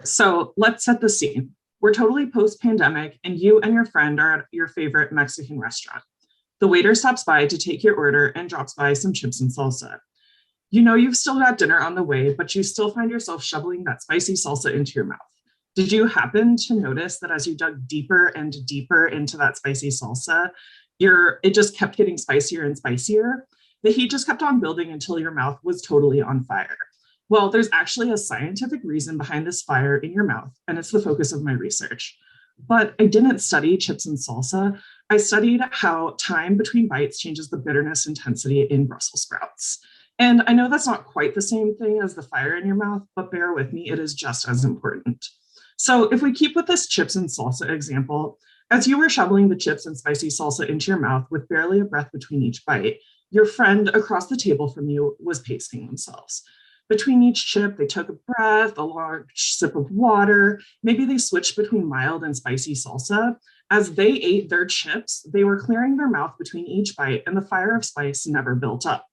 So let's set the scene. We're totally post-pandemic and you and your friend are at your favorite Mexican restaurant. The waiter stops by to take your order and drops by some chips and salsa. You know you've still got dinner on the way, but you still find yourself shoveling that spicy salsa into your mouth. Did you happen to notice that as you dug deeper and deeper into that spicy salsa, it just kept getting spicier and spicier? The heat just kept on building until your mouth was totally on fire. Well, there's actually a scientific reason behind this fire in your mouth, and it's the focus of my research. But I didn't study chips and salsa. I studied how time between bites changes the bitterness intensity in Brussels sprouts. And I know that's not quite the same thing as the fire in your mouth, but bear with me, it is just as important. So if we keep with this chips and salsa example, as you were shoveling the chips and spicy salsa into your mouth with barely a breath between each bite, your friend across the table from you was pacing themselves. Between each chip, they took a breath, a large sip of water. Maybe they switched between mild and spicy salsa. As they ate their chips, they were clearing their mouth between each bite, and the fire of spice never built up.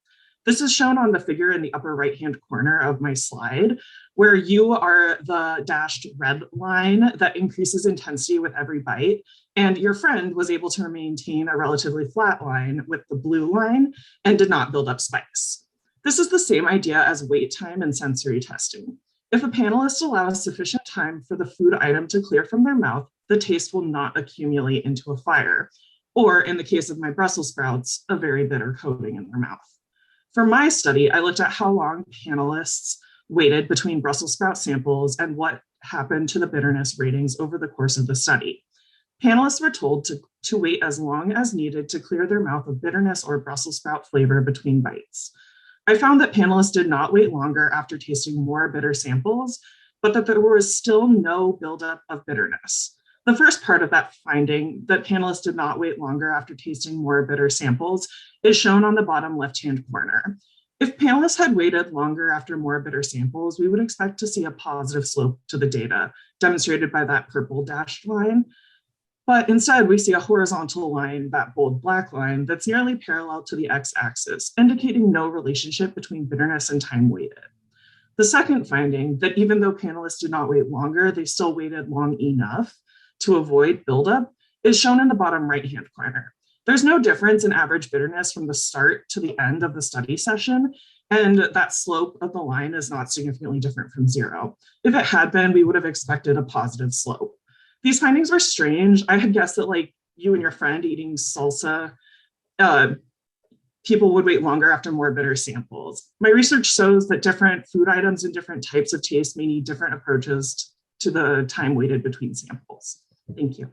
This is shown on the figure in the upper right-hand corner of my slide, where you are the dashed red line that increases intensity with every bite, and your friend was able to maintain a relatively flat line with the blue line and did not build up spice. This is the same idea as wait time and sensory testing. If a panelist allows sufficient time for the food item to clear from their mouth, the taste will not accumulate into a fire, or in the case of my Brussels sprouts, a very bitter coating in their mouth. For my study, I looked at how long panelists waited between Brussels sprout samples and what happened to the bitterness ratings over the course of the study. Panelists were told to wait as long as needed to clear their mouth of bitterness or Brussels sprout flavor between bites. I found that panelists did not wait longer after tasting more bitter samples, but that there was still no buildup of bitterness. The first part of that finding, that panelists did not wait longer after tasting more bitter samples, is shown on the bottom left-hand corner. If panelists had waited longer after more bitter samples, we would expect to see a positive slope to the data, demonstrated by that purple dashed line. But instead, we see a horizontal line, that bold black line, that's nearly parallel to the x-axis, indicating no relationship between bitterness and time waited. The second finding, that even though panelists did not wait longer, they still waited long enough to avoid buildup, is shown in the bottom right-hand corner. There's no difference in average bitterness from the start to the end of the study session, and that slope of the line is not significantly different from zero. If it had been, we would have expected a positive slope. These findings were strange. I had guessed that like you and your friend eating salsa, people would wait longer after more bitter samples. My research shows that different food items and different types of taste may need different approaches to the time waited between samples. Thank you.